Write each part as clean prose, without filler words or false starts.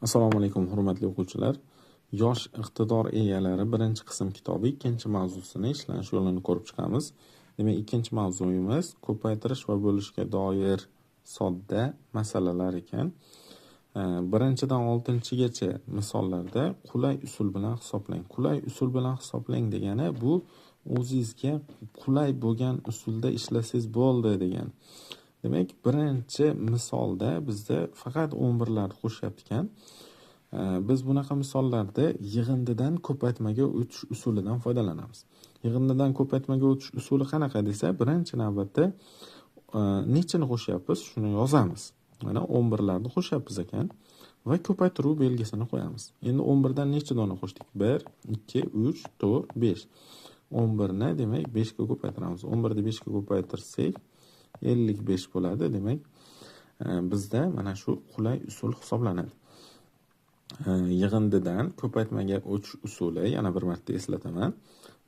Assalomu alaykum hurmatli o'quvchilar. Yosh iqtidor egalari birinchi qism kitobi ikkinchi mavzusini ishlanish yo'lini ko'rib chiqamiz. Demak, ikkinchi mavzuyimiz ko'paytirish va bo'lishga doir sodda masalalar ekan. Birinchidan 6-gacha misollarda qulay usul bilan hisoblang. Qulay usul bilan hisoblang degani bu o'zingizga qulay bo'lgan usulda ishlasangiz bo'ldi degan. Demak, birinchi misolda bizda faqat 11larni qo'shyapti ekan. Biz bunaqa misollarda yig'indidan ko'paytmaga o'tish usulidan foydalanamiz. Yig'indidan ko'paytmaga o'tish usuli qanaqa desa, birinchi navbatda nechini qo'shyapmiz, shuni yozamiz. Mana 11larni qo'shyapmiz ekan va ko'paytiruv belgisini qo'yamiz. Endi 11dan necha dona qo'shdik? 1, 2, 3, 4, 5. 11ni demak 5 ga ko'paytiramiz. 11ni 5 ga ko'paytirsak 55 bo'ladi. Demak, bizda mana shu qulay usul hisoblanadi. Yig'indidan ko'paytmaga o'tish usuli, yana bir marta eslataman.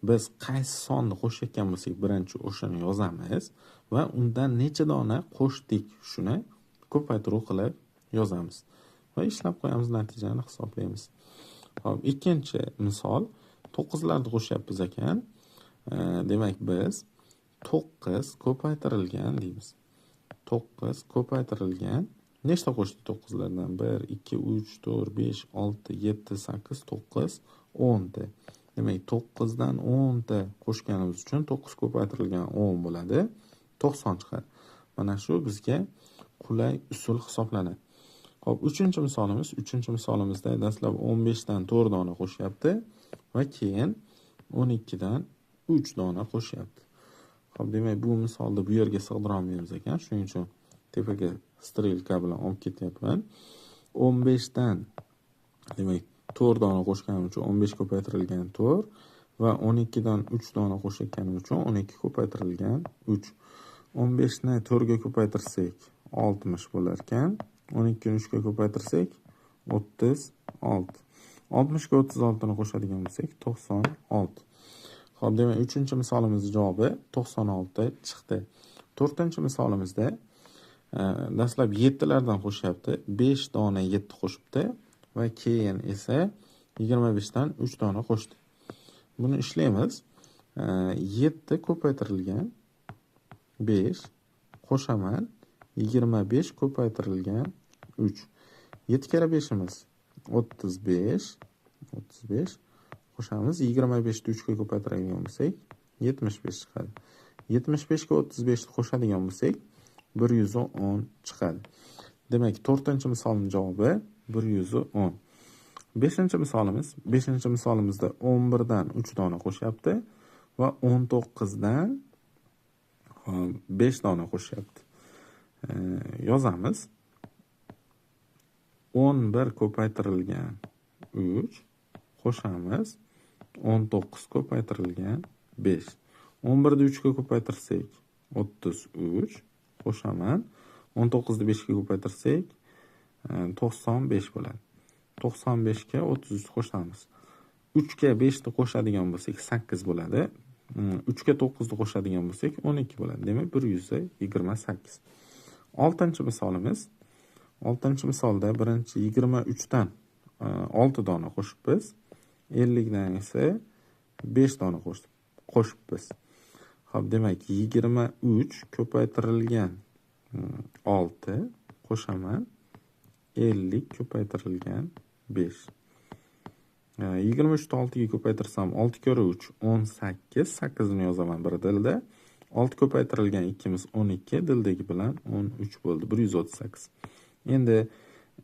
Biz qaysi sonni qo'shayotgan bo'lsak, birinchi o'shani yozamiz va undan necha dona qo'shdik, shuni ko'paytiruv qilib yozamiz va ishlab qo'yamiz, natijani hisoblaymiz. Xo'p, ikkinchi misol 9larni qo'shyapmiz ekan. Demak, biz 9 ko'paytirilgan deymiz. 9 ko'paytirilgan. Nechta qo'shdik 9lardan? 1, 2, 3, 4, 5, 6, 7, 8, 9, 10. Demak, 9dan 10 qo'shganimiz uchun 9 ko'paytirilgan 10 bo'ladi. 90 chiqadi. Mana shu bizga qulay usul hisoblanadi. Xo'p, uchinchi misolimizda dastlab 15 dan 4 dona qo'shyapti va keyin 12 dan 3 dona qo'shyapti. Xo'p, demak, bu misolda bu yerga sig'dira olmaymiz ekan. Shuning uchun tepaga strelka bilan olib ketyapman. 15 dan demak 4 dona qo'shganim uchun 15 ko'paytirilgan 4 va 12 dan 3 dona qo'shayotganim uchun 12 ko'paytirilgan 3. 15 ni 4 ga ko'paytirsak 60 bo'lar ekan. 12 ni 3 ga ko'paytirsak 36. 60 ga 36 ni qo'shadigan bo'lsak 96. Xo'p, demak, 3-misolimizning javobi 96 chiqdi. 4-misolimizda dastlab 7lardan qo'shyapti. 5 dona 7 qo'shibdi va keyin esa 25 dan 3 dona qo'shdi. Buni ishlaymiz. 7 ko'paytirilgan 5 qo'shaman 25 ko'paytirilgan 3. 7 kere 5imiz 35 qo'shamiz 25 ni 3 ga ko'paytiradigan bo'lsak 75 chiqadi. 75 ga 35 ni qo'shadigan bo'lsak 110 chiqadi. Demak, 4-misolning javobi 110. 5-misolimizda 11 dan 3 dona qo'shyapti va 19 dan 5 dona qo'shyapti. Yozamiz. 11 ko'paytirilgan 3 qo'shamiz 19 ko'paytirilgan 5. 11 ni 3 ga ko'paytirsak 33 qo'shaman. 19 ni 5 ga ko'paytirsak 95 bo'ladi. 95 ga 33 qo'shamiz. 3 ga 5 ni qo'shadigan bo'lsak 8 bo'ladi. 3 ga 9 ni qo'shadigan bo'lsak 12 bo'ladi. Demak, 128. 6-misolimiz. 6-misolda birinchi 23 dan 6 dona qo'shibmiz. 50 dan esa 5 dona qo'shibmiz. Xo'p, demak, 23 ko'paytirilgan 6 qo'shaman 50 ko'paytirilgan 5. 23 ni 6 ga ko'paytirsam 6 kere 3 18. 8 ni yozaman bir dilda. 6 ko'paytirilgan 2 miz 12, dildagi bilan 13 bo'ldi. 138. Endi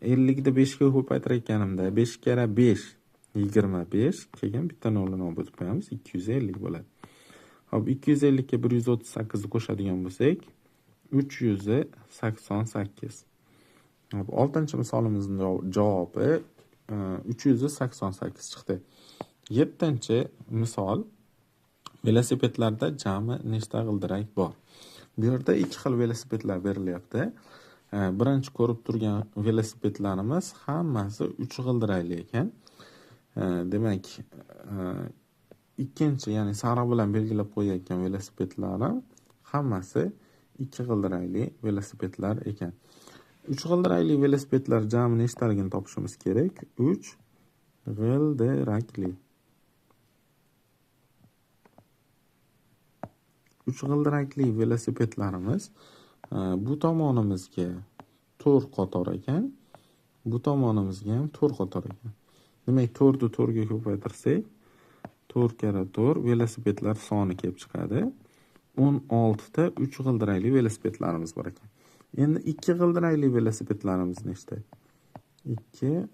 50 ni 5 ga ko'paytirayotganimda 5 kere 5 25, keyin bitta nolni olib o'tib qo'yamiz, 250 bo'ladi. Hop, 250 ga 138 ni qo'shadigan bo'lsak 388. Hop, 6-misolimizning javobi 388 chiqdi. 7-misol. Velosipedlarda jami nechta g'ildirak bor? Bu yerda ikki xil velosipedlar berilyapti. Birinchi ko'rib turgan velosipedlarimiz hammasi 3 g'ildirakli ekan. Demak, ikkinchi, ya'ni sariq bilan belgilab qo'yayotgan velosipedlarim hammasi 2 g'ildirakli velosipedlar ekan. 3 g'ildirakli velosipedlar jami nechtaligini topishimiz kerak? 3 g'ildirakli. 3 g'ildirakli velosipedlarimiz bu tomonimizga 4 qator ekan, bu tomonimizga ham 4 qator ekan. Demak, 4 ni 4 ga ko'paytirsak, 4 kara 4 velosipedlar soni kelib chiqadi. 16 ta 3 g'ildirakli velosipedlarimiz bor ekan. Endi 2 g'ildirakli velosipedlarimiz nechta? 2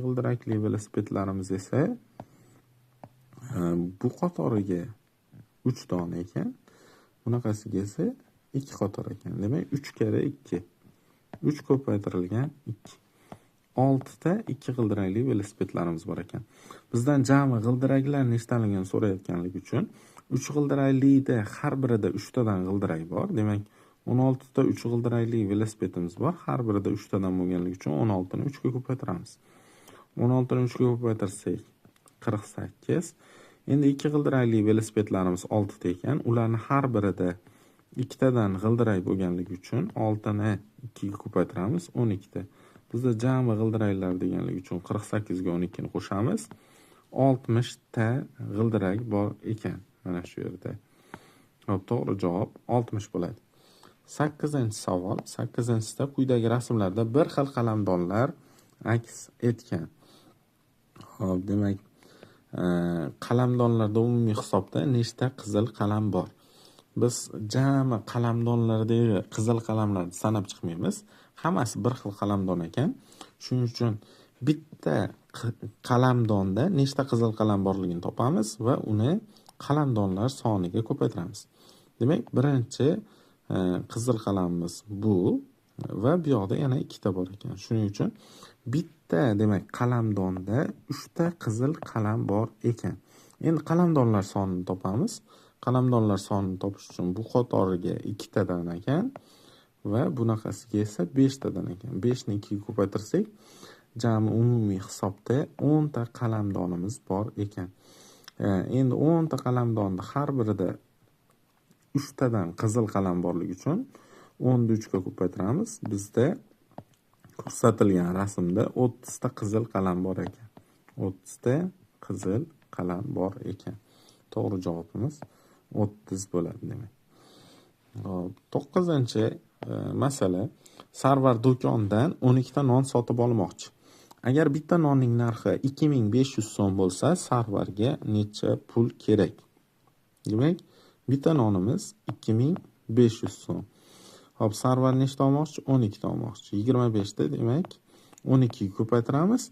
g'ildirakli velosipedlarimiz esa bu qatoriga 3 dona ekan. Bunaqasiga esa 2 qator ekan. Demak, 3 kara 2. 3 ko'paytirilgan 2. 6 ta 2 g'ildirakli velosipedlarimiz bor ekan. Bizdan jami g'ildiraklar nechtaligini so'rayotganligi uchun 3 g'ildiraklida har birida 3 tadan g'ildirak bor. Demak, 16 ta 3 g'ildirakli velosipedimiz bor. Har birida 3 tadan bo'lganligi uchun 16 ni 3 ga ko'paytiramiz. 16 ni 3 ga ko'paytirsak 48. Endi 2 g'ildirakli velosipedlarimiz 6 ta ekan. Ularni har birida 2 tadan g'ildirak bo'lganligi uchun 6 ni 2 ga ko'paytiramiz, 12 ta. Bizda jami g'ildiraklar deganligi uchun 48 ga 12 ni qo'shamiz. 60 ta g'ildirak bor ekan mana shu yerda. To'g'ri javob 60 bo'ladi. 8-savol. 8-da quyidagi rasmlarda bir xil qalamdonlar aks etgan. Xo'p, demak, qalamdonlarda umumiy hisobda nechta qizil qalam bor? Biz jami qalamdonlardagi qizil qalamlarni sanab chiqmaymiz. Hammasi bir xil qalamdon ekan. Shuning uchun bitta qalamdonda nechta qizil qalam borligini topamiz va uni qalamdonlar soniga ko'paytiramiz. Demak, birinchi qizil qalamimiz bu va bu yoqda yana 2 ta bor ekan. Shuning uchun bitta, demak, qalamdonda 3 ta qizil qalam bor ekan. Endi qalamdonlar sonini topamiz. Qalamdonlar sonini topish uchun bu qatoriga 2 tadan ekan va bunaqasiga esa 5 tadan ekan. 5 ni 2 ga ko'paytirsak, jami umumiy hisobda 10 ta qalamdonimiz bor ekan. Endi 10 ta qalamdonni har birida 3 tadan qizil qalam borligi uchun 10 ni 3 ga ko'paytiramiz. Bizda ko'rsatilgan rasmda 30 ta qizil qalam bor ekan. 30 ta qizil qalam bor ekan. To'g'ri javobimiz 30 bo'ladi demak. 9-masala. Sarvar do'kondan 12 ta non sotib olmoqchi. Agar bitta nonning narxi 2500 so'm bo'lsa, Sarvarga necha pul kerak? Demak, bitta nonimiz 2500 so'm. Hop, Sarvar nechta olmoqchi? 12 ta olmoqchi. 25 ta, demak 12 ga ko'paytiramiz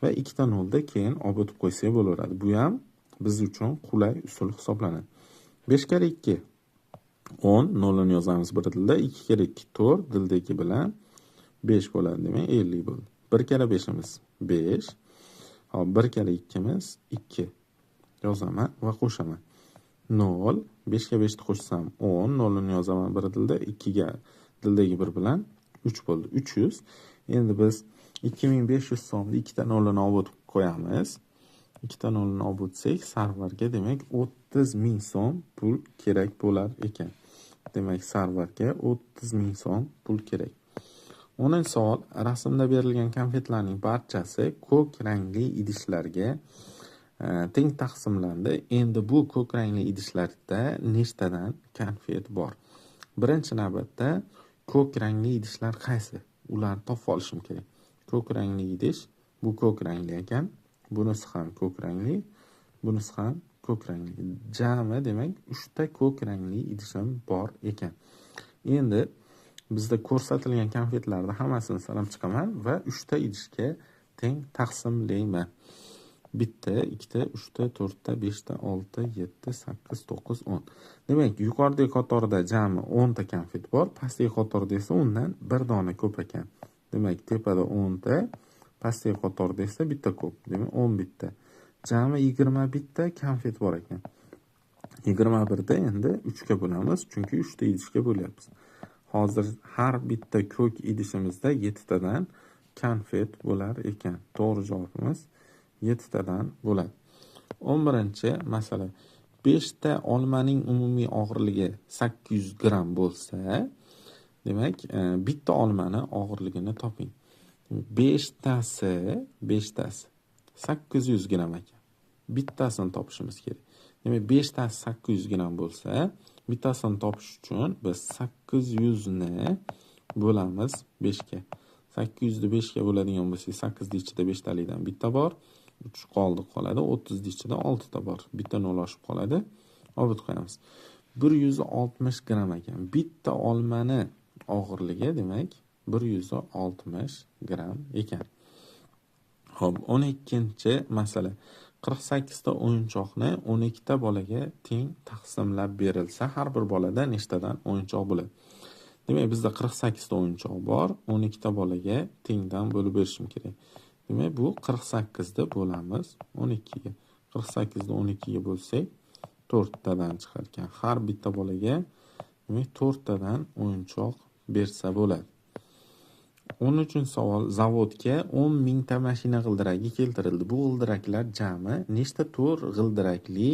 va 2 ta nolda keyin olib o'tib qo'ysak bo'laveradi. Bu ham biz uchun qulay usul hisoblanadi. 5 kara 2 10, nolini yozamiz bir tilda. 2 kara 2 4, dildagi bilan 5 bo'ladi, demak 50 bo'ldi. 1 kara 5imiz 5. Hop, 1 kara 2imiz 2. Yozaman va qo'shaman. 0, 5 ga 5 ni qo'shsam 10, nolini yozaman bir tilda. 2 ga dildagi 1 bilan 3 bo'ldi. 300. Endi biz 2500 so'mni 2 ta nolini olib o'tib qo'yamiz. 2 ta nolini olib o'tsak, Sarvarga demak 30.000 so'm pul kerak bo'lar ekan. Demak, Sarvarga 30.000 so'm pul kerak. 10-savol. Rasmda berilgan konfetlarning barchasi ko'k rangli idishlarga teng taqsimlandi. Endi bu ko'k rangli idishlarda nechtadan konfet bor? Birinchi navbatda ko'k rangli idishlar qaysi? Ularni topib olishim kerak. Ko'k rangli idish bu ko'k rangli ekan. Bunisi ham ko'k rangli, bunisi ham ko'k rangli. Jami demak 3 ta ko'k rangli idishim bor ekan. Endi bizda ko'rsatilgan konfetlarni hammasini sanab chiqaman va 3 ta idishga teng taqsimlayman. 1 ta, 2 ta, 3 ta, 4 ta, 5 ta, 6, 7, 8, 9, 10. Demak, yuqoridagi qatorda jami 10 ta konfet bor, pastdagi qatorda esa undan 1 dona ko'p ekan. Demak, tepada 10 ta, pastdagi qatorda esa bitta ko'p. Demak, 11 ta. Jami 21 ta konfet bor ekan. 21 da endi 3 ga bo'lamiz, chunki 3 ta idishga bo'lyapmiz. Hozir har bitta ko'k idishimizda 7 tadan konfet bo'lar ekan. To'g'ri javobimiz 7 tadan bo'ladi. 11-masala. 5 ta olmaning umumiy og'irligi 800 gram bo'lsa, Demak, bitta olmani og'irligini toping. 5tasi 800 gramm ekan. Bittasini topishimiz kerak. Demak, 5tasi 800 gramm bo'lsa, bittasini topish uchun biz 800 ni bo'lamiz 5 ga. 800 ni 5 ga bo'ladigan bo'lsak, 8 ni ichida 5 talikdan bitta bor. 3 qoladi. 30 ni ichida 6 ta bor. Bitta nol oshib qoladi. Olib qo'yamiz. 160 gramm ekan. Bitta olmani og'irligi demak 160 gramm ekan. Xo'p, 12-chi masala. 48 ta o'yinchoqni 12 ta bolaga teng taqsimlab berilsa, har bir bolada nechtadan o'yinchoq bo'ladi? Demak, bizda 48 ta o'yinchoq bor, 12 ta bolaga tengdan bo'lib berishim kerak. Demak, bu 48 ni bo'lamiz 12 ga. 48 ni 12 ga bo'lsak, 4 tadan chiqar ekan. Har bitta bolaga demak 4 tadan o'yinchoq bersa bo'ladi. 13-savol. Zavodga 10 mingta mashina g'ildiragi keltirildi. Bu g'ildiraklar jami nechta to'r g'ildirakli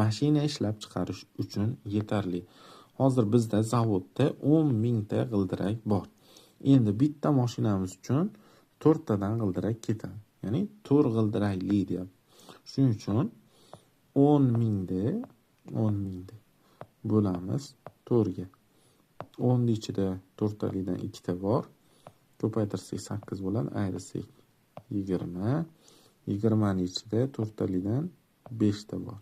mashina ishlab chiqarish uchun yetarli? Hozir bizda zavodda 10 mingta g'ildirak bor. Endi bitta mashinamiz uchun 4 tadan g'ildirak ketadi. Ya'ni to'r g'ildirakli deyapti. Shuning uchun 10 mingni bo'lamiz 4 ga. 10 ni ichida 4 talikdan 2 ta bor. Ko'paytirsak 8 bo'ladi, ayirsak 20. 20 ni ichida 4 talikdan 5 ta bor.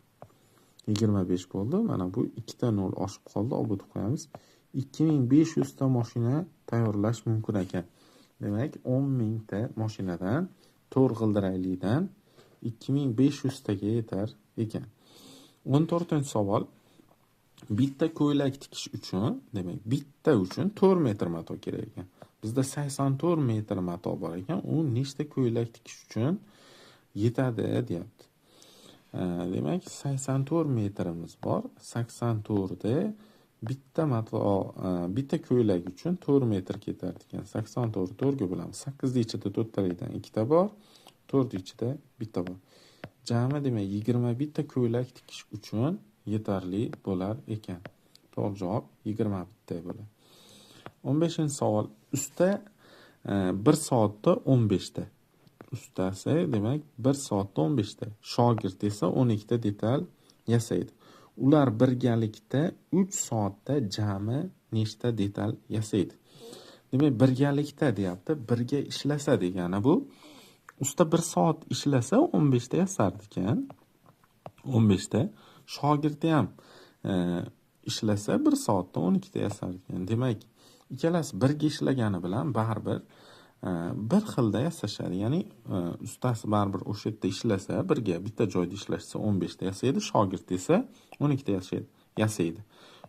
25 bo'ldi. Mana bu 2 ta nol oshib qoldi, olib qo'yamiz. 2500 ta mashina tayyorlash mumkin ekan. Demak, 10 mingta mashinadan, to'r g'ildiraklidan 2500 taga yetar ekan. 14-savol. Bitta ko'ylak tikish uchun, demak, bitta uchun 4 metr mato kerak ekan. Bizda 84 metr mato bor ekan. U nechta ko'ylak tikish uchun yetadi deyapti. Demak, 84 metrimiz bor. 84 da bitta mato, bitta ko'ylak uchun 4 metr ketar ekan. 84 4 ga bo'lamiz. 8 ni ichida 4 talikdan 2 ta bor. 4 ni ichida bitta bor. Jami demak 21 ta ko'ylak tikish uchun yetarli bo'lar ekan. To'g'ri javob 21 ta bo'ladi. 15-savol. Usta 1 soatda 15 ta. Ustasi demak 1 soatda 15 ta. Shogird esa 12 ta detal yasaydi. Ular birgalikda 3 soatda jami nechta detal yasaydi? Demak, birgalikda deyapti. Birga ishlasa degani bu. Usta 1 soat ishlasa 15 ta yasardi ekan. 15 ta. Shogirdi ham ishlasa 1 soatda 12 ta yasar ekan. Demak, ikkalasi birga ishlagani bilan baribir bir xilda yasashadi. Ya'ni ustasi baribir o'sha yerda ishlasa, birga bitta joyda ishlashsa 15 ta yasaydi, shogird esa 12 ta yasaydi.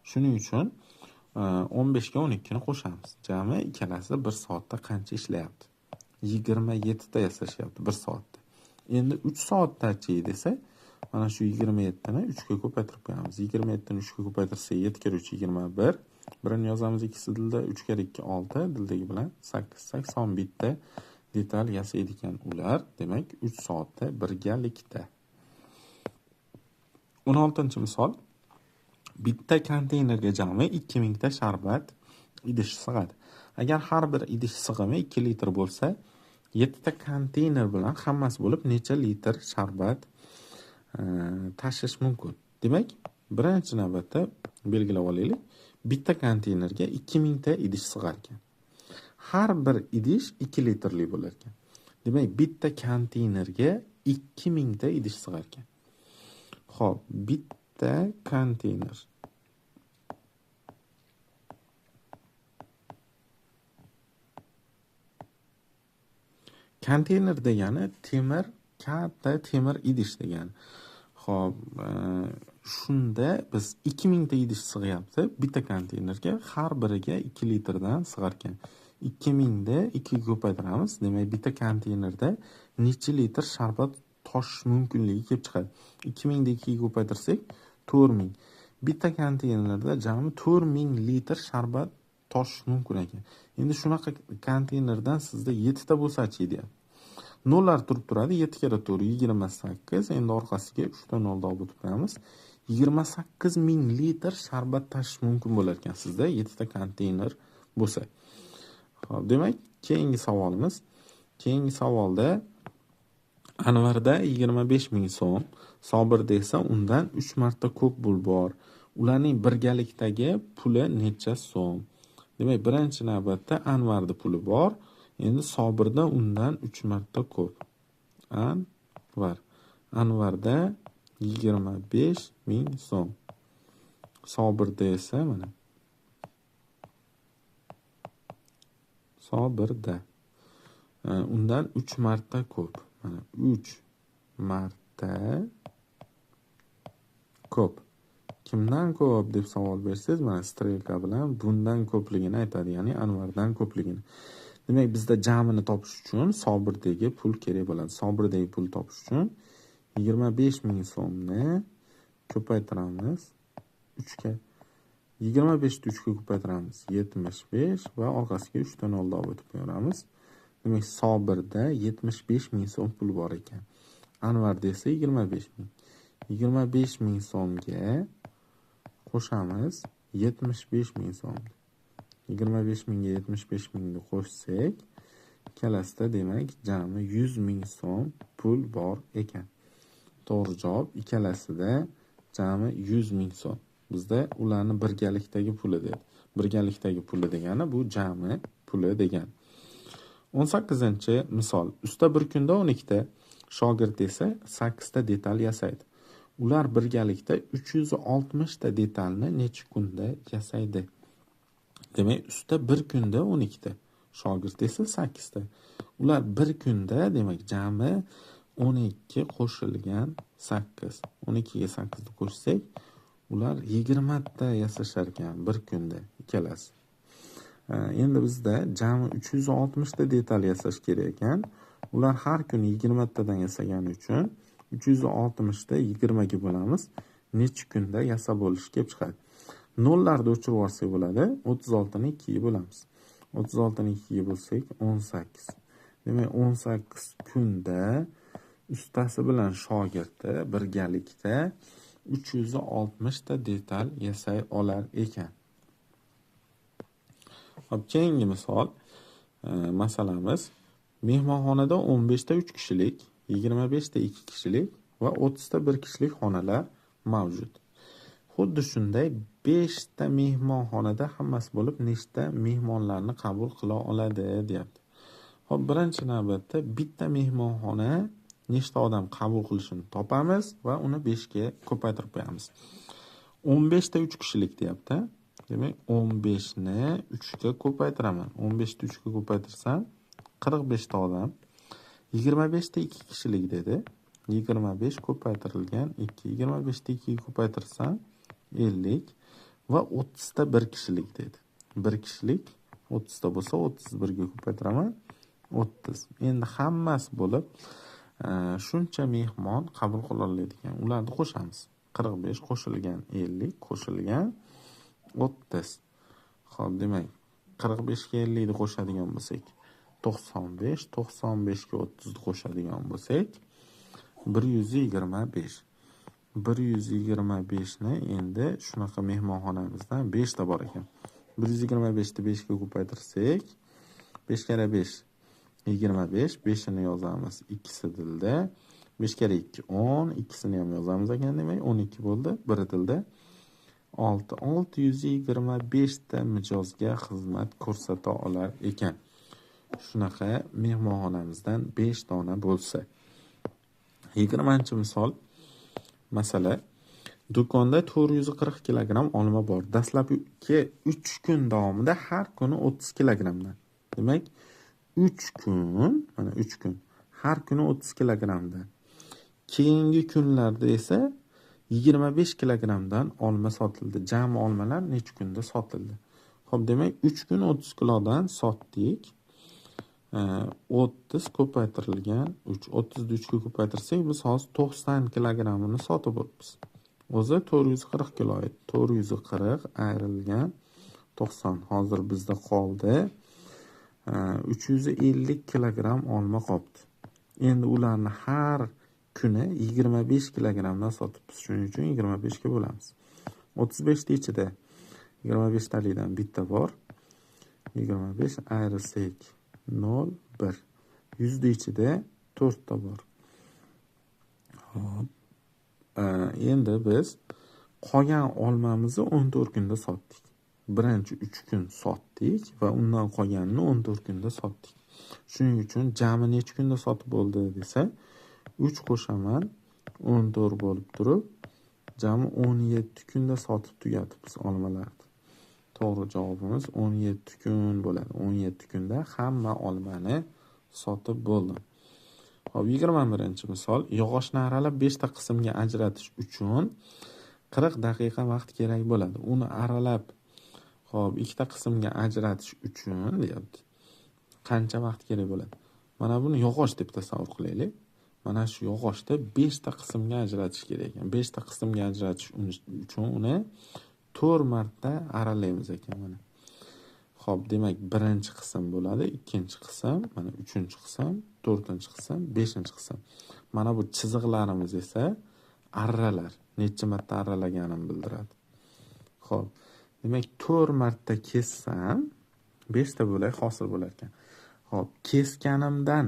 Shuning uchun 15 ga 12 ni qo'shamiz. Jami ikkalasi 1 soatda qancha ishlayapti? 27 ta yasashyapti 1 soatda. Endi 3 soatdachi desa, mana shu 27 ni 3 ga ko'paytirib qo'yamiz. 27 ni 3 ga ko'paytirsak 7 kere 3 21. Birini yozamiz, ikkisi dilda 3 kere 2 6, dildagi bilan 8. 81 ta detal yasaydi ekan ular. Demak, 3 soatda birgalikda. 16-misol. Bitta konteynerga jami 2000 ta sharbat idish sig'adi. Agar har bir idish sig'imi 2 litr bo'lsa, 7 ta konteyner bilan hammasi bo'lib necha litr sharbat tashish mumkin? Demak, birinchi navbatda belgilab olaylik. Bitta konteynerga 2000 ta idish sig'ar ekan. Har bir idish 2 litrli bo'lar ekan. Demak, bitta konteynerga 2000 ta idish sig'ar ekan. Xo'p, bitta konteyner. Konteyner degani temir, katta temir idish degani. Xo'p, shunda biz 2000 ta idish sig'yapti bitta konteynerga, har biriga 2 litrdan sig'ar ekan. 2000 da 2 ga ko'paytiramiz. Demak, bitta konteynerda necha litr sharbat toshish mumkinligi kelib chiqadi. 2000 da 2 ga ko'paytirsak 4000. Bitta konteynerda jami 4000 litr sharbat toshish mumkin ekan. Endi shunaqa konteynerdan sizda 7 ta bo'lsa-chi deyapti. Nollar turib turadi. 7 kere 4 28. Endi orqasiga 3 ta nol olib qo'yamiz. 28000 litr sharbat tashish mumkin bo'lar ekan sizda 7 ta konteyner bo'lsa. Xo'p, demak, keyingi savolda Anvarda 25 ming so'm, Sobirda esa undan 3 marta ko'p pul bor. Ularning birgalikdagi puli necha so'm? Demak, birinchi navbatda Anvarda puli bor, endi Sobirda undan 3 marta ko'p. Anvarda 25 ming so'm. Sobirda esa mana Sobirda undan 3 marta ko'p. Mana 3 marta ko'p. Kimdan ko'p deb savol bersangiz, mana strelka bilan bundan ko'pligini aytadi, ya'ni Anvardan ko'pligini. Demak, bizda jamini topish uchun Sobirdagi pul kerak bo'ladi. Sobirdagi pul topish uchun 25 ming so'mni ko'paytiramiz 3 ga. 25 ni 3 ga ko'paytiramiz 75 va orqasiga 3 ta nol olib o'tib qo'yamiz. Demak, Sobirda 75 ming so'm pul bor ekan. Anvarda esa 25 ming. 25 ming so'mga qo'shamiz 75 ming so'm. 25 mingga 75 mingni qo'shsak, ikkalasida demak jami 100 ming so'm pul bor ekan. To'g'ri javob ikkalasida jami 100 ming so'm. Bizda ularni birgalikdagi puli dedi. Birgalikdagi puli degani bu jami puli degani. 18-misol. Usta bir kunda 12 ta, shogird esa 8 ta detal yasaydi. Ular birgalikda 360 ta detalni necha kunda yasaydi? Demak, usta bir kunda 12 ta, shogird esa 8 ta. Ular bir kunda, demak, jami 12 qo'shilgan 8. 12 ga 8 ni qo'shsak, ular 20 ta yasashar ekan bir kunda ikkalasi. Endi bizda jami 360 ta detal yasash kerak ekan. Ular har kuni 20 tadan yasagani uchun 360 ta 20 ga bo'lamiz. Necha kunda yasab bo'lishi kelib chiqadi. Nollarni o'chirib yuborsak bo'ladi. 36 ni 2 ga bo'lamiz. 36 ni 2 ga bo'lsak 18. Demak, 18 kunda ustasi bilan shogirdi birgalikda 360 ta detal yasay olar ekan. Hop, keyingi misol, masalamiz mehmonxonada 15 ta 3 kishilik, 25 ta 2 kishilik va 30 ta 1 kishilik xonalar mavjud. Xuddi shunday 5 ta mehmonxonada hammasi bo'lib nechta mehmonlarni qabul qila oladi deyapti. Hop, birinchi navbatda bitta mehmonxona nechta odam qabul qilishini topamiz va uni 5 ga ko'paytirib qo'yamiz. 15 ta 3 kishilik deyapti. Demak, 15 ni 3 ga ko'paytiraman. 15 ni 3 ga ko'paytirsam 45 ta odam. 25 ta 2 kishilik dedi. 25 ko'paytirilgan 2. 25 ta 2 ga ko'paytirsam 50 va 30 ta 1 kishilik dedi. 1 kishilik 30 ta bo'lsa 31 ga ko'paytiraman 30. Endi hammasi bo'lib shuncha mehmon qabul qila oladigan ularni qo'shamiz. 45 qo'shilgan 50 qo'shilgan 30. Xo'p, demak 45 ga 50 ni qo'shadigan bo'lsak 95, 95 ga 30 ni qo'shadigan bo'lsak 125. 125 ni endi shunaqa mehmonxonamizdan 5 ta bor ekan. 125 ni 5 ga ko'paytirsak 5 kara 5 25, 5 ni yozamiz ikkisi tilda. 5 kara 2 10, ikkisini ham yozamiz ekan, demak 12 bo'ldi. Biri tilda 625 ta mijozga xizmat ko'rsata olar ekan. Shunaqa mehmonxonamizdan 5 dona bo'lsa. 20-misol. Masala: do'konda 440 kilogramm olma bor. Dastlabki 3 kun davomida har kuni 30 kilogrammdan. Demak, 3 kun, mana 3 kun, har kuni 30 kilogrammdan. Keyingi kunlarda esa 25 kilogrammdan olma sotildi. Jami olmalar necha kunda sotildi? Xo'p, demak 3 kun 30 kilodan sotdik. 30 ko'paytirilgan 3. 30 ni 3 ga ko'paytirsak, biz hozir 90 kilogrammini sotib bo'libmiz. O'zi 440 kilo edi. 440 ayrilgan 90. Hozir bizda qoldi 350 kilogramm olma qoldi. Endi ularni har kuni 25 kilogrammdan sotibmiz. Shuning uchun 25 ga bo'lamiz. 35 ta ichida 25 talikdan bitta bor. 25 ayirsak 0, 1. 100 ni ichida 4 ta bor. Hop. Endi biz qolgan olmamizni 14 kunda sotdik. Birinchi 3 kun sotdik va undan qolganini 14 kunda sotdik. Shuning uchun jami necha kunda sotib bo'ldi desa, 3 qo'shaman 14 bo'lib turib, jami 17 kunda sotib tugatibmiz olmalarni. To'g'ri javobimiz 17 kun bo'ladi. 17 kunda hamma olmani sotib bo'ldim. Hop, 21-misol. Yog'ochni aralab 5 ta qismga ajratish uchun 40 daqiqa vaqt kerak bo'ladi. Uni aralab, hop, 2 ta qismga ajratish uchun deyapti. Qancha vaqt kerak bo'ladi? Mana buni yog'och deb tasavvur qilaylik. Mana shu yog'ochni 5 ta qismga ajratish kerak ekan. 5 ta qismga ajratish uchun uni 4 marta aralaymiz ekan mana. Xo'p, demak, birinchi qism bo'ladi, ikkinchi qism, mana uchinchi qism, to'rtinchi qism, beshinchi qism. Mana bu chiziqlarimiz esa arralar, necha marta arralaganini bildiradi. Xo'p, demak 4 marta kessam 5 ta bo'lak hosil bo'lar ekan. Xo'p, kesganimdan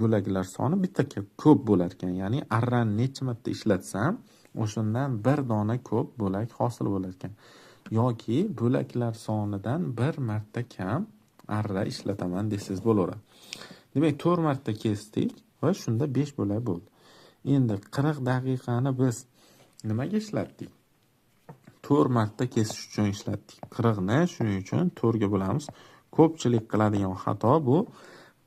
bo'laklar soni bitta ko'p bo'lar ekan. Ya'ni arrani necha marta ishlatsam, o'shandan bir dona ko'p bo'lak hosil bo'lar ekan. Yoki bo'laklar sonidan bir marta kam arra ishlataman desangiz bo'laveradi. Demak, 4 marta kesdik va shunda 5 bo'lak bo'ldi. Endi 40 daqiqani biz nimaga ishlatdik? 4 marta kesish uchun ishlatdik. 40 ni shuning uchun 4 ga bo'lamiz. Ko'pchilik qiladigan xato bu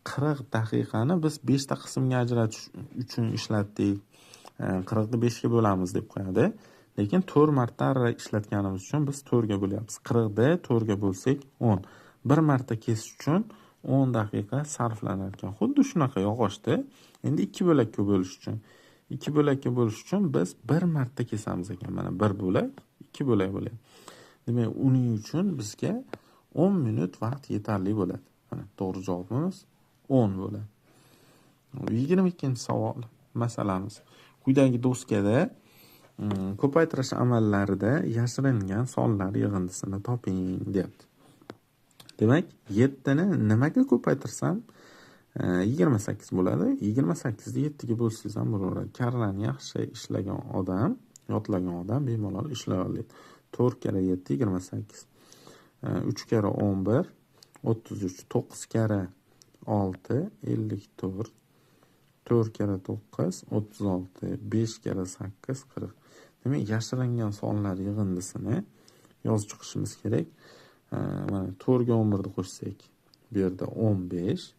40 daqiqani biz 5 ta qismga ajratish uchun ishlatdik. 40 ni 5 ga bo'lamiz deb qo'yadi. Lekin 4 marta ishlatganimiz uchun biz 4 ga bo'lyapmiz. 40 ni 4 ga bo'lsak 10. Bir marta kesish uchun 10 daqiqa sarflanar ekan. Xuddi shunaqa yog'ochda endi 2 bo'lakka bo'lish uchun 2 bo'lakka bo'lish uchun biz bir marta kesamiz ekan. Mana 1 bo'lak 2 bo'lak bo'ladi. Demak, uning uchun bizga 10 minut vaqt yetarli bo'ladi. Mana to'g'ri javobimiz 10 bo'ladi. 22-savol masalamiz. Quyidagi doskada ko'paytirish amallarida yashiringan sonlar yig'indisini toping deyapti. Demak, 7 ni nimaga ko'paytirsam 28 bo'ladi. 28 ni 7 ga bo'lsangiz ham bo'laveradi. Karrani yaxshi ishlagan odam, yodlagan odam bemalol ishlay oladi. 4 kara 7 28. 3 kara 11 33, 9 kara 6 54, 4 kara 9 36, 5 kara 8 40. Demak, yashiringan sonlar yig'indisini yozib chiqishimiz kerak. Mana 4 ga 11 ni qo'shsak, bu yerda 15.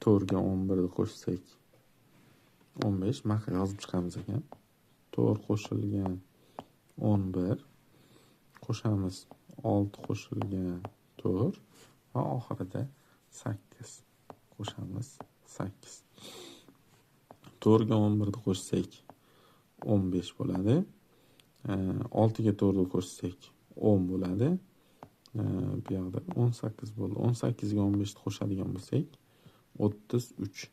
4 ga 11 ni qo'shsak 15. Mana yozib chiqamiz ekan. 4 qo'shilgan 11 qo'shamiz 6 qo'shilgan 4 va oxirida 8 qo'shamiz 8. 4 ga 11 ni qo'shsak 15 bo'ladi. 6 ga 4 ni qo'shsak 10 bo'ladi. Bu yoqda 18 bo'ldi. 18 ga 15 ni qo'shadigan bo'lsak 33.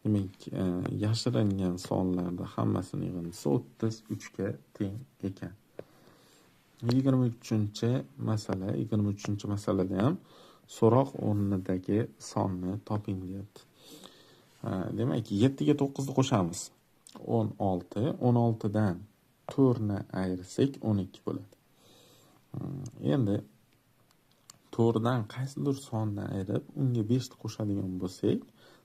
Demak, yashiringan sonlarda hammasini yig'indisi 33 ga teng ekan. 23-masala. 23-masalada ham so'roq o'rnidagi sonni toping deyapti. Demak, 7 ga 9 ni qo'shamiz. 16. 16 dan 4 ni ayirsak 12 bo'ladi. Endi 4 dan qaysidir sonni ayirib, unga 5 ni qo'shadigan bo'lsak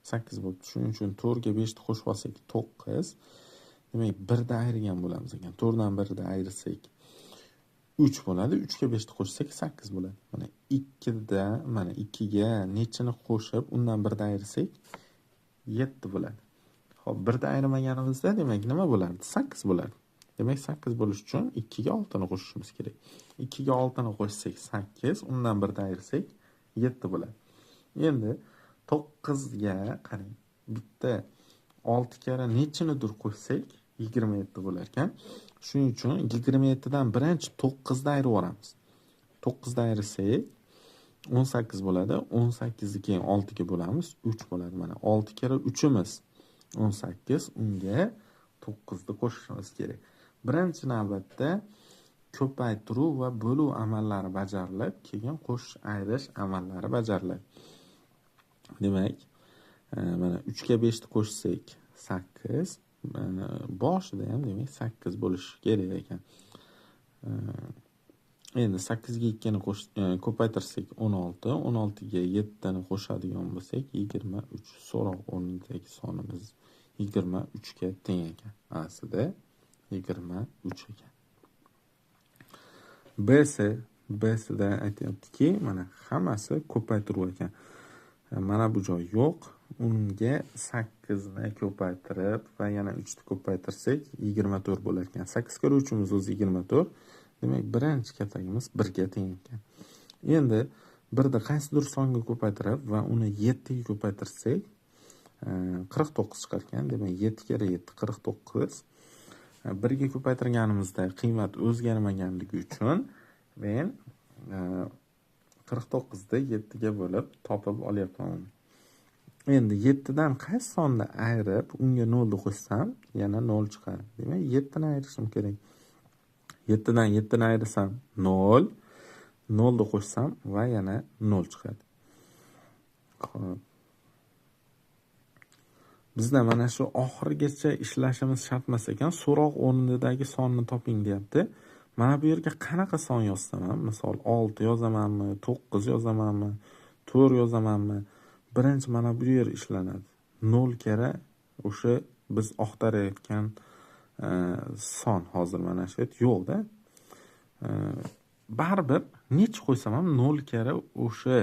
8 bo'ladi. Shuning uchun 4 ga 5 ni qo'shib olsak 9. Demak, 1 da ayirgan bo'lamiz ekan. 4 dan 1 da ayirsak 3 bo'ladi. 3 ga 5 ni qo'shsak 8 bo'ladi. Mana 2 da, mana 2 ga nechini qo'shib, undan 1 da ayirsak 7 bo'ladi. Xo'p, 1 da ayirmaganimizda demak nima bo'lardi? 8 bo'ladi. Demak, 8 bo'lish uchun 2 ga 6 ni qo'shishimiz kerak. 2 ga 6 ni qo'shsak 8, undan 1 da ayirsak 7 bo'ladi. Endi 9 ga qarang. Bitta 6 kara nechinidir qo'shsak 27 bo'lar ekan. Shuning uchun 27 dan birinchi 9 da ayirib yuboramiz. 9 da ayirsak 18 bo'ladi. 18 ni keyin 6 ga bo'lamiz, 3 bo'ladi. Mana 6 kara 3imiz 18, unga 9 ni qo'shishimiz kerak. Birinchi navbatda ko'paytiruv va bo'luv amallari bajarilib, keyin qo'shish ayirish amallari bajariladi. Demak, mana 3 ga 5 ni qo'shsak 8, boshida ham demak 8 bo'lishi kerak ekan. Endi 8 ga 2 ni ko'paytirsak 16, 16 ga 7 ni qo'shadigan bo'lsak 23. So'roq o'rnidagi sonimiz 23 ga teng ekan. Aslida 23 ekan. B'sida aytyaptiki, mana hammasi ko'paytiruv ekan. Mana bu joy yo'q. Unga 8 ni ko'paytirib va yana 3 ni ko'paytirsak 24 bo'lar ekan. 8 kira 3imiz o'zi 24. Demak, birinchi katagimiz 1 ga teng ekan. Endi 1 ni qaysidir songa ko'paytirib va uni 7 ga ko'paytirsak 49 chiqar ekan. Demak, 7 kira 7 49. 1 ga ko'paytirganimizda qiymat o'zgarmaganligi uchun men 49 ni 7 ga bo'lib topib olyapman. Endi 7 dan qaysi sonni ayirib, unga 0 ni qo'shsam, yana 0 chiqadi. Demak, 7 ni ayirishim kerak. 7 dan 7 ni ayirsam 0, 0 ni qo'shsam va yana 0 chiqadi. Xo'p. Bizda mana shu oxirigacha ishlashimiz shart emas ekan. So'roq o'rnidagi sonni toping deyapti. Mana bu yerga qanaqa son yozsam ham, misol 6 yozamanmi, 9 yozamanmi, 4 yozamanmi? Birinchi mana bu yer ishlanadi. 0 kira o'sha biz oqtarayotgan son hozir mana shu yo'qda. Baribir necha qo'ysam ham 0 kira o'sha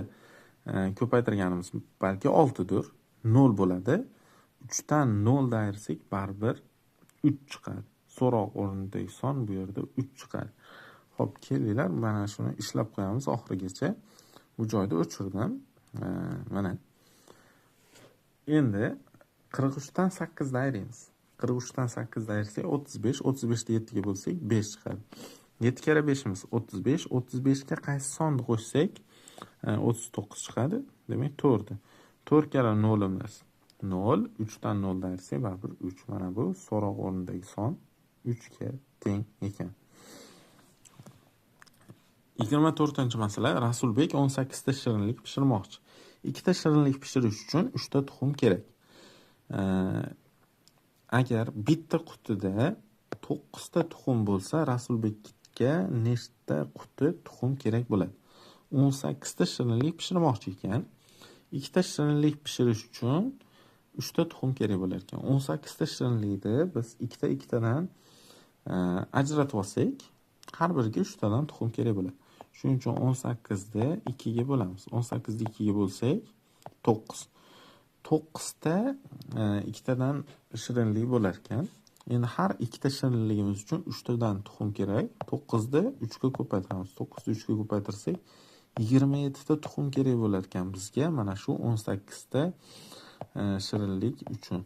ko'paytirganimiz balki 6 dir, 0 bo'ladi. 3 dan 0 ni ayirsak baribir 3 chiqadi. So'roq o'rnidagi son bu yerda 3 chiqadi. Xo'p, kelinglar, mana shuni ishlab qo'yamiz oxirigacha. Bu joyda o'chirdim. Mana. Endi 43 dan 8 ni ayiramiz. 43 dan 8 ni ayirsak 35, 35 ni 7 ga bo'lsak 5 chiqadi. 7 kira 5imiz 35, 35 ga qaysi sonni qo'shsak 39 chiqadi. Demak, 4. 4 kira 0imiz 0, 3 dan 0 ni ayirsak baribir 3. Mana bu so'roq o'rnidagi son 3 ga teng ekan. 24-masala. Rasulbek 18 ta shirinlik pishirmoqchi. 2 ta shirinlik pishirish uchun 3 ta tuxum kerak. Agar bitta qutida 9 ta tuxum bo'lsa, Rasulbekka nechta quti tuxum kerak bo'ladi? 18 ta shirinlik pishirmoqchi ekan. 2 ta shirinlik pishirish uchun 3 ta tuxum kerak bo'lar ekan. 18 ta shirinlikni biz 2 tadan ajratib olsak, har biriga 3 tadan tuxum kerak bo'ladi. Shuning uchun 18 ni 2 ga bo'lamiz. 18 ni 2 ga bo'lsak 9. 9 ta 2 tadan shirinlik bo'lar ekan. Endi har 2 ta shirinligimiz uchun 3 tadan tuxum kerak. 9 ni 3 ga ko'paytiramiz. 9 ni 3 ga ko'paytirsak 27 ta tuxum kerak bo'lar ekan bizga. Mana shu 18 ta shirinlik uchun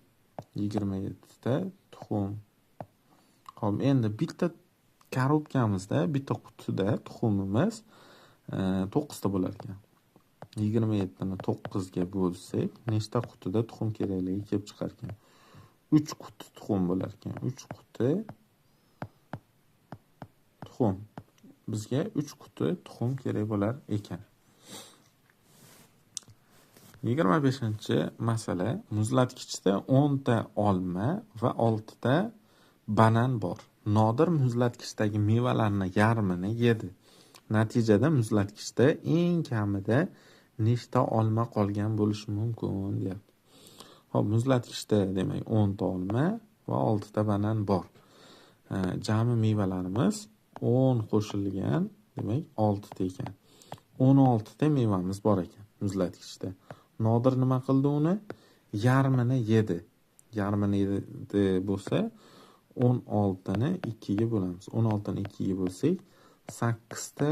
27 ta tuxum. Xo'p, endi bitta korobkamizda, bitta qutida tuxumimiz 9 ta bo'lar ekan. 27 ni 9 ga bo'lsak, nechta qutida tuxum kerakligi kelib chiqar ekan? 3 quti tuxum bo'lar ekan. 3 quti tuxum. Bizga 3 quti tuxum kerak bo'lar ekan. 25-masala. Muzlatgichda 10 ta olma va 6 ta banan bor. Nodir muzlatgichdagi mevalarning yarmini yedi. Natijada muzlatgichda eng kamida nechta olma qolgan bo'lishi mumkin, deyapti. Xo'p, muzlatgichda demak 10 ta olma va 6 ta banan bor. Jami mevalarimiz 10 qo'shilgan, demak 6 ta ekan. 16 ta mevamiz bor ekan muzlatgichda. Nodir nima qildi uni? Yarmini yedi. Yarmini yedi bo'lsa 16 ni 2 ga bo'lamiz. 16 ni 2 ga bo'lsak 8 ta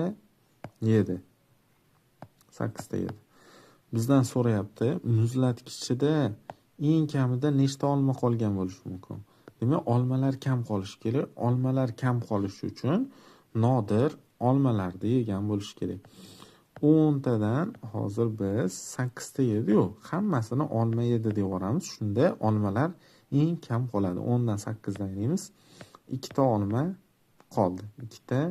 yedi. 8 ta yedi. Bizdan so'rayapti, muzlatgichida eng kamida nechta olma qolgan bo'lishi mumkin? Demak, olmalar kam qolishi kerak. Olmalar kam qolishi uchun Nodir olmalarni yegan bo'lishi kerak. 10 tadan hozir biz 8 ta yedi-yu, hammasini olma yedi deb yuboramiz. Shunda olmalar eng kam qoladi. 10 dan 8 dan ayiramiz. 2 ta olma qoldi. 2 ta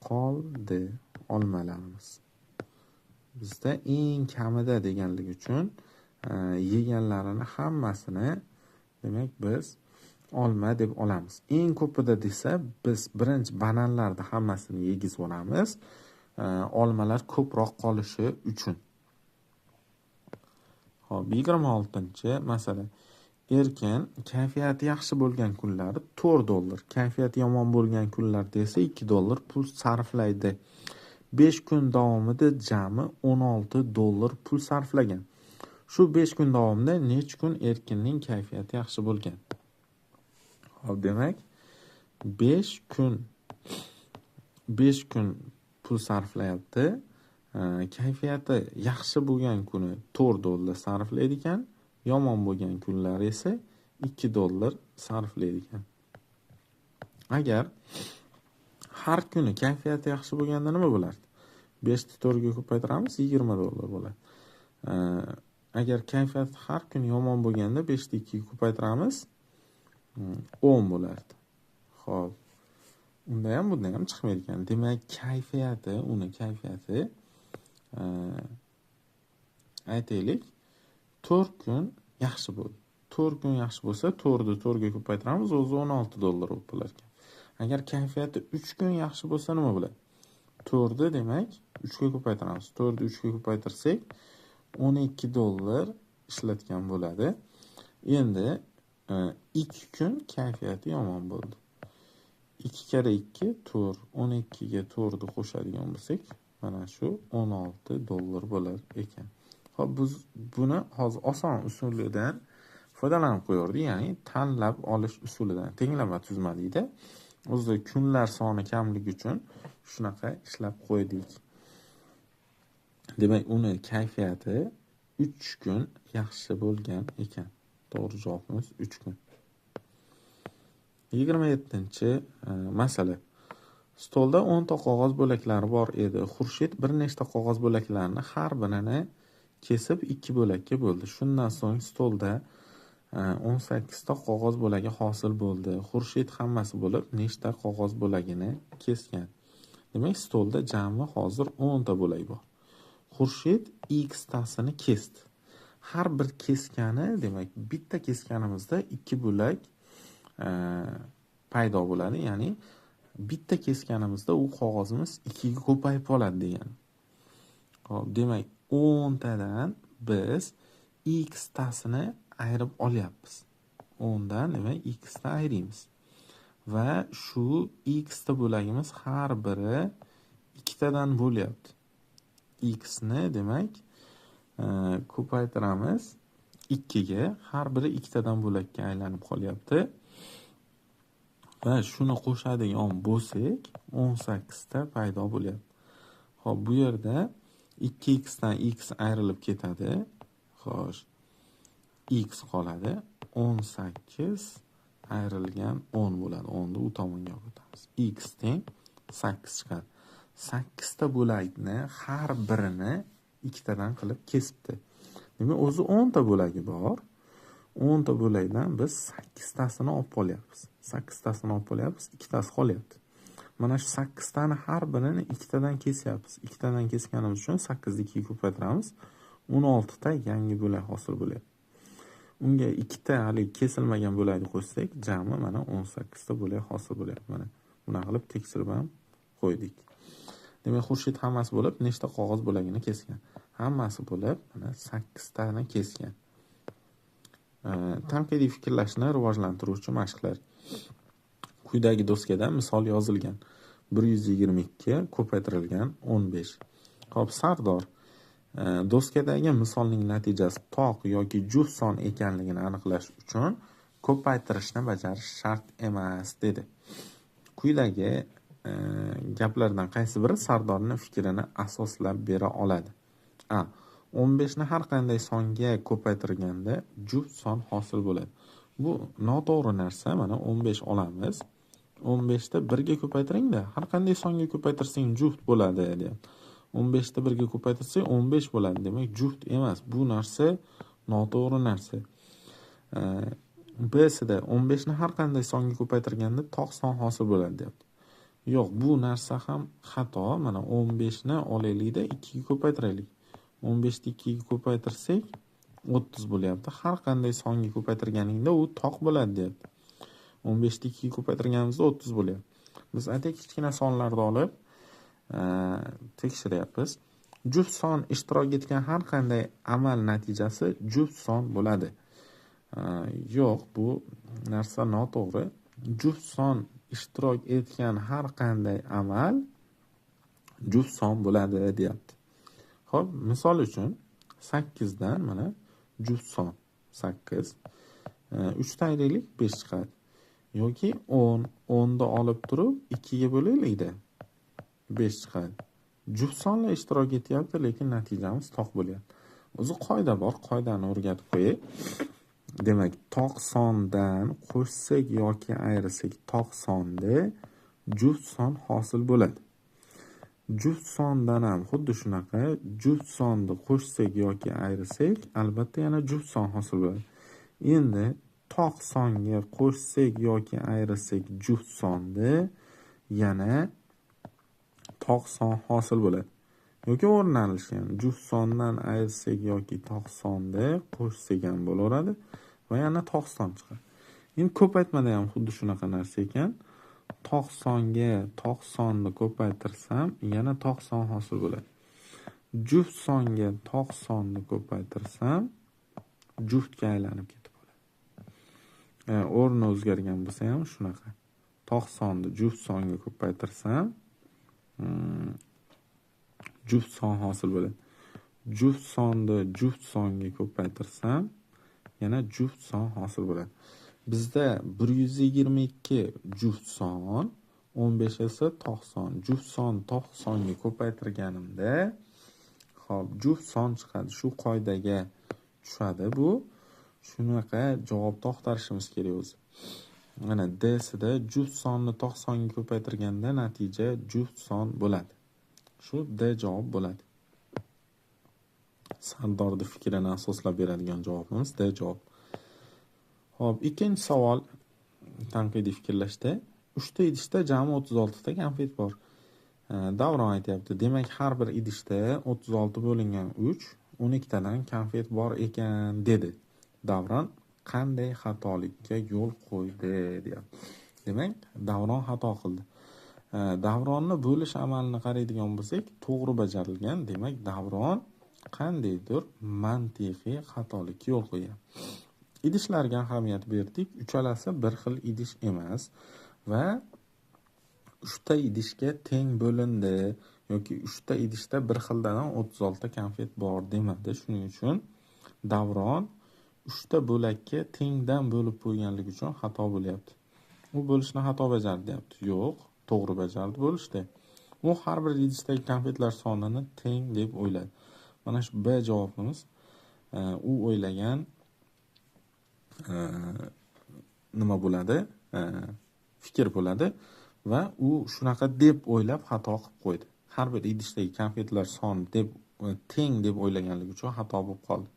qoldi olmalarimiz. Bizda eng kamida deganligi uchun yeganlarini hammasini demak biz olma deb olamiz. Eng ko'pida desa biz birinchi bananlarni hammasini yegizib olamiz. Olmalar ko'proq qolishi uchun. Xo'p, 26-chi masala. Erkin kayfiyati yaxshi bo'lgan kunlari $4, kayfiyati yomon bo'lgan kunlarda esa $2 pul sarflaydi. 5 kun davomida jami $16 pul sarflagan. Shu 5 kun davomida necha kun Erkinning kayfiyati yaxshi bo'lgan? Xo'p, demak 5 kun pul sarflayapti. Kayfiyati yaxshi bo'lgan kuni $4 sarflaydi ekan, yomon bo'lgan kunlar esa $2 sarflaydi ekan. Agar har kuni kayfiyati yaxshi bo'lganda nima bo'lardi? 5 ni 4 ga ko'paytiramiz, $20 bo'ladi. Agar kayfiyat har kuni yomon bo'lganda 5 ni 2 ga ko'paytiramiz, 10 bo'lardi. Xo'p. Unda ham bunda ham chiqmaydi ekan. Demak, uni kayfiyati aytaylik 4 kun yaxshi bo'ldi. 4 kun yaxshi bo'lsa, 4 ni 4 ga ko'paytiramiz, o'zi $16 bo'lib qolar ekan. Agar kayfiyati 3 kun yaxshi bo'lsa nima bo'ladi? 4 ni demak 3 ga ko'paytiramiz. 4 ni 3 ga ko'paytirsak $12 ishlatgan bo'ladi. Endi 2 kun kayfiyati yomon bo'ldi. 2 kere 2 4, 12 ga 4 ni qo'shadigan bo'lsak, mana shu $16 bo'lar ekan. Xo'p, biz buni hozir oson usulidan foydalanib qo'yardik, ya'ni tanlab olish usulidan. Tenglama tuzmalikda o'zi kunlar soni kamligi uchun shunaqa ishlab qo'ydik. Demak, uni kayfiyati 3 kun yaxshi bo'lgan ekan. To'g'ri javobimiz 3 kun. 27-chi masala. Stolda 10 ta qog'oz bo'laklari bor edi. Xurshid bir nechta qog'oz bo'laklarini har birini kesib 2 bo'lakka bo'ldi. Shundan so'ng stolda 18 ta qog'oz bo'lagi hosil bo'ldi. Xurshid hammasi bo'lib nechta qog'oz bo'lagini kesgan? Demak, stolda jami hozir 10 ta bo'lak bor. Xurshid x tasini kesdi. Har bir keskani, demak, bitta kesganimizda 2 bo'lak paydo bo'ladi. Ya'ni bitta kesganimizda u qog'ozimiz 2 ga ko'payib qoladi degan. Xo'p, demak 10 tadan biz x tasini ayirib olyapmiz. 10 dan demak x ta ayiramiz. Va shu x ta bo'lagimiz har biri 2 tadan bo'lyapti. X ni demak ko'paytiramiz 2 ga, har biri 2 tadan bo'lakka aylanib qolyapti. Va shuni qo'shadigan bo'lsak 18 ta paydo bo'lyapti. Xo'p, bu yerda 2x dan x ayrilib ketadi. Xo'sh, x qoladi. 18 ayrilgan 10 bo'ladi. 10 ni u tomonga o'tamiz. X teng 8 chiqadi. 8 ta bo'lakni har birini 2 tadan qilib kesibdi. Demak, o'zi 10 ta bo'lagi bor. 10 ta bo'lakdan biz 8 tasini olib qolyapmiz. 8 tasini olib qolyapmiz, 2 tasi qolyapti. Mana shu 8 tani har birini 2 tadan kesyapmiz. 2 tadan kesganimiz uchun 8 ni 2 ga ko'paytiramiz. 16 ta yangi bo'lak hosil bo'lyapti. Unga 2 ta hali kesilmagan bo'lakni qo'shsak, jami mana 18 ta bo'lak hosil bo'lyapti. Mana buni qilib tekshirib ham qo'ydik. Demak, Xurshid hammasi bo'lib nechta qog'oz bo'lagini kesgan? Hammasi bo'lib mana 8 tani kesgan. Tanqidiy fikrlashni rivojlantiruvchi mashqlar. Quyidagi doskada misol yozilgan. 122 ko'paytirilgan 15. Xo'p, Sardor doskadagi misolning natijasi toq yoki juft son ekanligini aniqlash uchun ko'paytirishni bajarish shart emas dedi. Quyidagi gaplardan qaysi biri Sardorning fikrini asoslab bera oladi? A. 15 ni har qanday songa ko'paytirganda juft son hosil bo'ladi. Bu noto'g'ri narsa. Mana 15 olamiz. 15 ni 1 ga ko'paytiringda, har qanday songa ko'paytirsang juft bo'ladi deyapti. 15 ni 1 ga ko'paytirsang 15 bo'ladi. Demak, juft emas. Bu narsa noto'g'ri narsa. B'sida 15 ni har qanday songa ko'paytirganda to'q son hosil bo'ladi deyapti. Yo'q, bu narsa ham xato. Mana 15 ni olaylikda 2 ga ko'paytiraylik. 15 ni 2 ga ko'paytirsak 30 bo'lyapti. Har qanday songa ko'paytirganingda u toq bo'ladi deyapti. 15 ni 2 ga ko'paytirganimizda 30 bo'lyapti. Biz aytaylik kichkina sonlarni olib tekshiryapmiz. Juft son ishtirok etgan har qanday amal natijasi juft son bo'ladi. Yo'q, bu narsa noto'g'ri. Juft son ishtirok etgan har qanday amal juft son bo'ladi deyapti. Xo'p, misol uchun 8 dan mana juft son 8. 3 dan aylaylik 5 chiqadi. Yoki 10 ni olib turib 2 ga bo'laylikda 5 chiqadi. Juft sonlar ishtirok etyapti, lekin natijamiz toq bo'lyapti. O'zi qoida bor, qoidani o'rgatib qo'yay. Demak, toq sondan qo'shsak yoki ayirsak toq sonda juft son hosil bo'ladi. Juft sondan ham xuddi shunaqa, juft sonni qo'shsak yoki ayirsak, albatta yana juft son hosil bo'ladi. Endi toq songa qo'shsak yoki ayirsak juft sonni yana toq son hosil bo'ladi. Yoki o'rnalishgan juft sondan ayirsak yoki toq sonda qo'shsak ham bo'laveradi va yana toq son chiqadi. Endi ko'paytmada ham xuddi shunaqa narsa ekan. Toq songa toq sonni ko'paytirsam yana toq son hosil bo'ladi. Juft songa toq sonni ko'paytirsam juftga aylanib ketib qoladi. O'rni o'zgargan bo'lsa ham shunaqa. Toq sonni juft songa ko'paytirsam juft son hosil bo'ladi. Juft sonni juft songa ko'paytirsam yana juft son hosil bo'ladi. Bizda 122 juft son, 15 esa toq son. Juft son toq songa ko'paytirganimda, xo'p, juft son chiqadi. Shu qoidaga tushadi bu. Shunaqa javobni axtarishimiz kerak o'zi. Mana D-sida juft sonni toq songa ko'paytirganda natija juft son bo'ladi. Shu D javob bo'ladi. Sardorning fikrini asoslab beradigan javobimiz D javob. Xo'p, ikkinchi savol tanqidiy fikrlashda 3 ta idishda jami 36 ta konfet bor. Davron aytayapti. Demak, har bir idishda 36 bo'lingan 3, 12 tadan konfet bor ekan dedi. Davron qanday xatolikka yo'l qo'ydi deyapti. Demak, Davron xato qildi. Davronni bo'lish amalini qaraydigan bo'lsak, to'g'ri bajarilgan. Demak, Davron qandaydir mantiqiy xatolikka yo'l qo'ygan. Idishlarga ahamiyat berdik. Uchalasi bir xil idish emas va 3 ta idishga teng bo'lindi yoki 3 ta idishda bir xildan 36 ta konfet bor demadi. Shuning uchun Davron 3 ta bo'lakka tengdan bo'lib qo'yganligi uchun xato bo'lyapti. U bo'lishni xato bajardi deyapti. Yo'q, to'g'ri bajardi bo'lishdi. U har bir idishdagi konfetlar sonini teng deb o'yladi. Mana shu B javobimiz u o'ylagan nima bo'ladi? Fikr bo'ladi va u shunaqa deb o'ylab xato qilib qo'ydi. Har bir idishdagi konfetlar soni deb teng deb o'ylaganligi uchun xato bo'lib qoldi.